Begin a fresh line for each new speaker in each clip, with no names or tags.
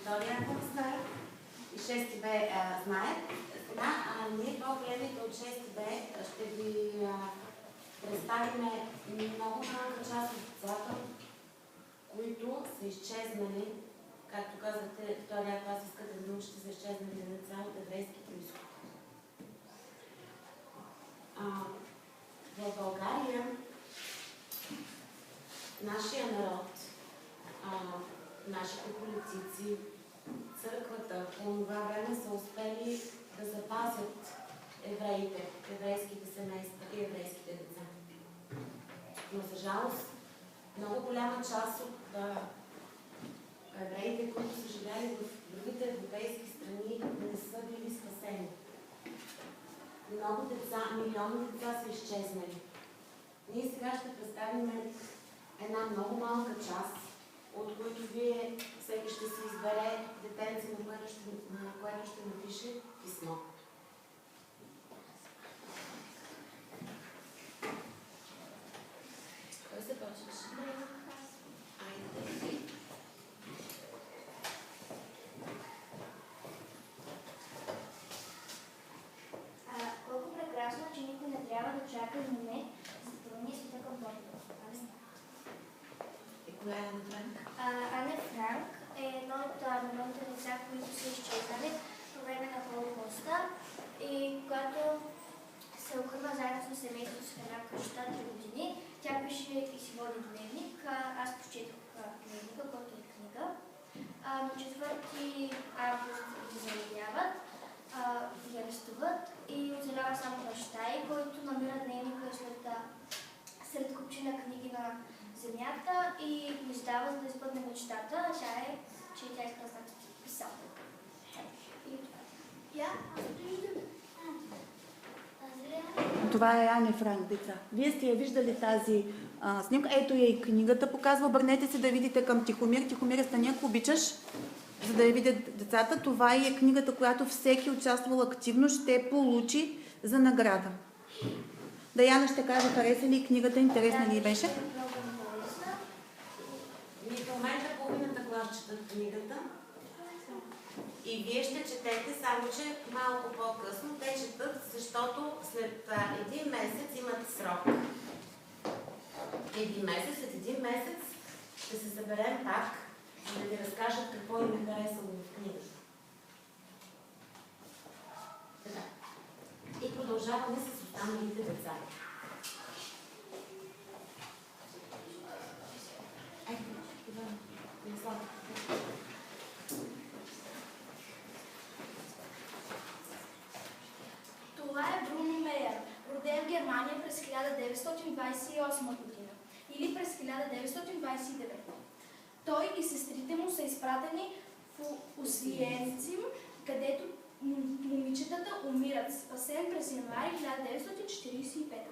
история, ако не знаят. И 6 Б знаят. Сега ние по-големите от 6 Б ще ви представим много малка част от децата, които са изчезнали, както казахте, втория клас искате да научите за изчезнали деца от еврейски произход. В България нашия народ, нашите политици, църквата по това време са успели да запазят евреите, еврейските семейства и еврейските деца. Но за жалост, много голяма част от евреите, които са живели в другите европейски страни, не са били спасени. Много деца, милиони деца са изчезнали. Ние сега ще представим една много малка част, от които вие всеки ще си избере детенце, на което ще напише писмо. Кой се почваш? Айде.
Колко прекрасно, че никой не трябва да чака и момент, за да промени света към Бога.
И коя е Ане Франк?
Ане Франк е едно от милионите деца, които са изчезнали по време на Холокоста и когато се охрана заедно с семейството с една къща 3 години, тя пише и си води дневник. Аз прочетох дневника, който е книга. На 4 август ги заявяват, ги арестуват и оцелява само баща й, който намира дневника сред купчина книги на земята и го издава, за да изпълни мечтата. Тя е, че тя е красната писател.
Това е Ане Франк, деца. Вие сте я виждали тази снимка. Ето я и книгата показва. Обърнете се да видите към Тихомир. Тихомир, стани, ако обичаш, за да я видят децата. Това е книгата, която всеки участвал активно ще получи за награда. Даяна ще каже, хареса ли книгата, интересна ли беше?
В момента половината глас четат книгата и вие ще четете, само че малко по-късно. Те четат, защото след един месец имат срок. След един месец ще се съберем пак, за да ви разкажат какво им е харесало в книгата. Така. И продължаваме с останалите деца.
Това е Бруно Мейер, роден в Германия през 1928 година или през 1929. Той и сестрите му са изпратени в Освиенцим, където момичетата умират, спасен през януари 1945 година.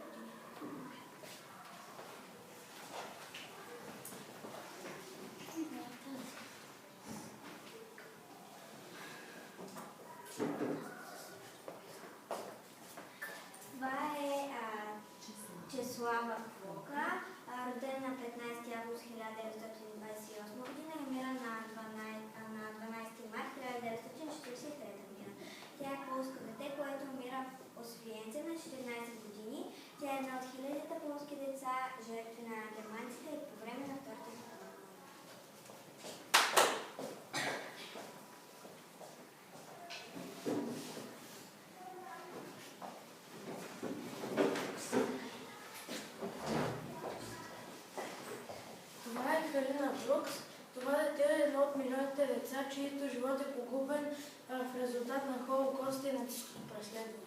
Това е Чеслава Квока, родена на 15 август 1928 година и умира на 12 март 1943 година. Тя е полско дете, което умира в Освиенцим на 14 години. Тя е една от хилядите полски деца, жертви на германците и по време на Втората световна война.
Това е Халина Брукс. Това дете е едно от милионите деца, чието живот е погубен в резултат на Холокоста и нацистското преследване.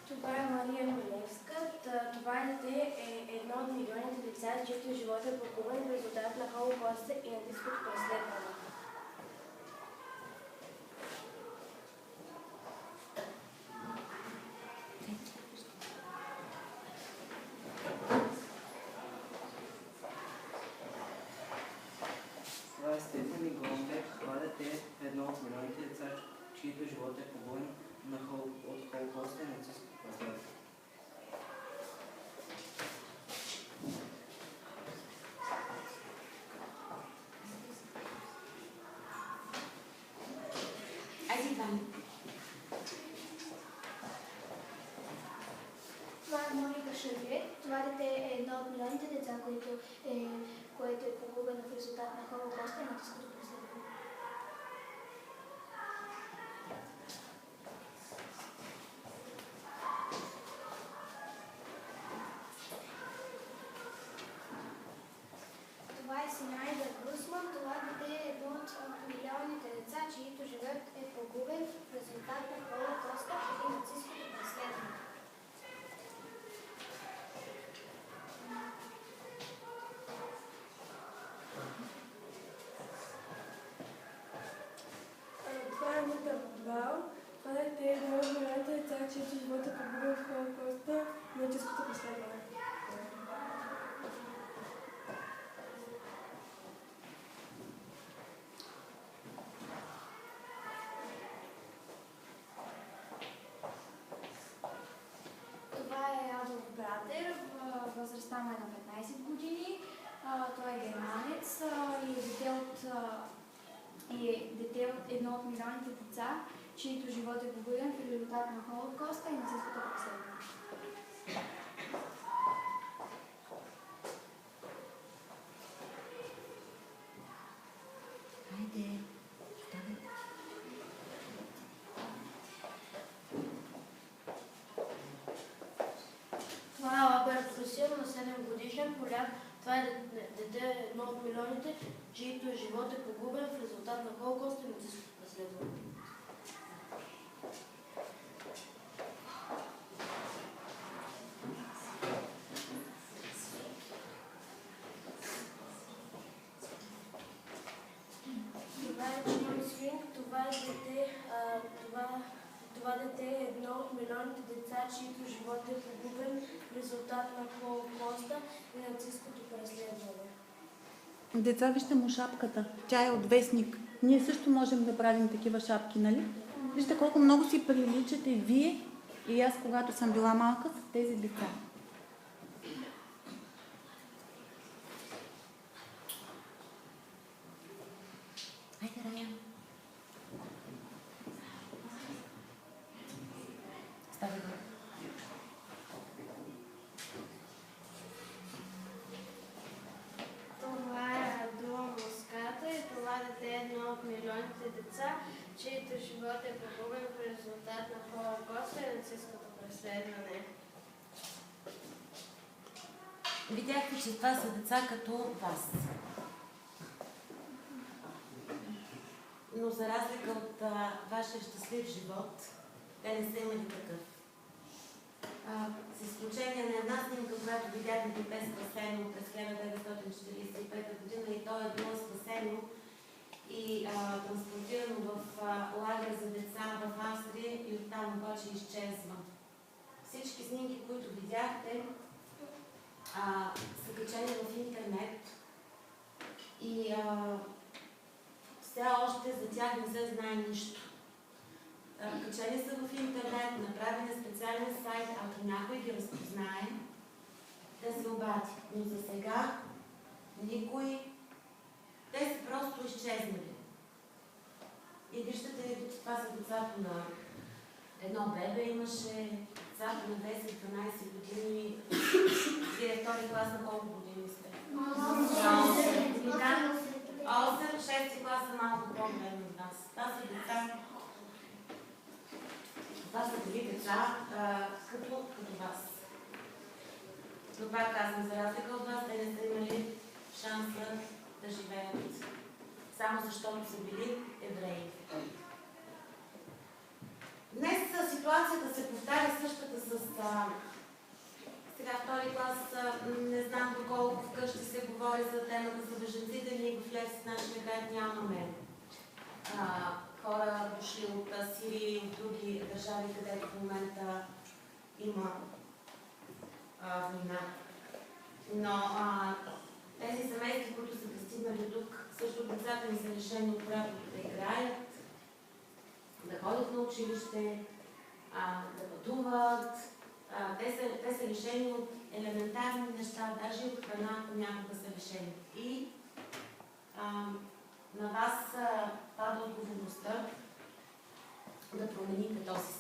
Това е Мария Милевска. Това дете е едно от милионите деца, чието живот е погубен в резултат на Холокоста и нацистското преследване.
Това е Стефани Гомбек. Това дете е едно от милионите деца, чието живот е погубен от Холокоста и нацистското преследване.
Айде, Иван.
Това е Моника Шарвие. Това дете е едно от милионите деца, което е погубено в резултат на Холокоста и нацистското преследване. Това е Синаида Грусман. Това дете е едно от милионите деца, чието живот е погубен в резултат на Холокоста и нацистското преследване.
Това е Нита Бал. Това дете е едно от милионите деца, чието живот е погубен в Холокоста и нацистското преследване.
Това е Адолф Братер, възрастта му е на 15 години. Той е германец и е дете от едно от милионите деца, чието живот е погубен в резултат на Холокоста и нацистското преследване.
Айде.
Това е Роберт Русия, на 7 годишен поляк. Това е дете едно от милионите, чието живот е погубен в резултат на Холокоста и нацистското преследване. Това е Джон Свинг. Това дете е едно от милионите деца, чието живот е погубен в резултат на Холокоста и нацистското преследване.
Деца, вижте му шапката. Тя е от вестник. Ние също можем да правим такива шапки, нали? Вижте колко много си приличате вие и аз, когато съм била малка, с тези деца.
Айде, Рая. Стави го.
Това е Адула Моската и това дете е едно от милионите деца, чието живот е погубен в резултат на Холокоста и нацистското преследване.
Видяхте, че това са деца като вас. Но за разлика от вашия щастлив живот, те не са имали такъв. С изключение на една снимка, която видяхме, дете спасено през 1945 година и то е било спасено и транспортирано в лагер за деца в Австрия и оттам обаче изчезва. Всички снимки, които видяхте, са качени в интернет и все още за тях не се знае нищо. Качени са в интернет, направен е специален сайт, ако някой ги разпознае, да се обади. Но за сега никой... Те са просто изчезнали. И виждате, че това са децата на едно бебе, имаше децата на 10-12 години. Вие втори клас на колко години сте? 8, 6 класа малко по-големи от нас. Това са деца. Това са дори деца като вас. Но пак казвам, за разлика от вас, те не са имали шанса да живеят само защото са били евреи. Днес ситуацията се повтаря същата с сега втори клас. Не знам доколко вкъщи се говори за темата за бежанците. Ние в Левски, нашия град, нямаме хора дошли от Сирия и от други държави, където в момента има война. Но тези семейства, които са пристигнали тук, също децата ни са решени от работа да играят, да ходят училище, да пътуват. Те са лишени от елементарни неща, даже и от храна понякога са лишени. И на вас пада отговорността да промените този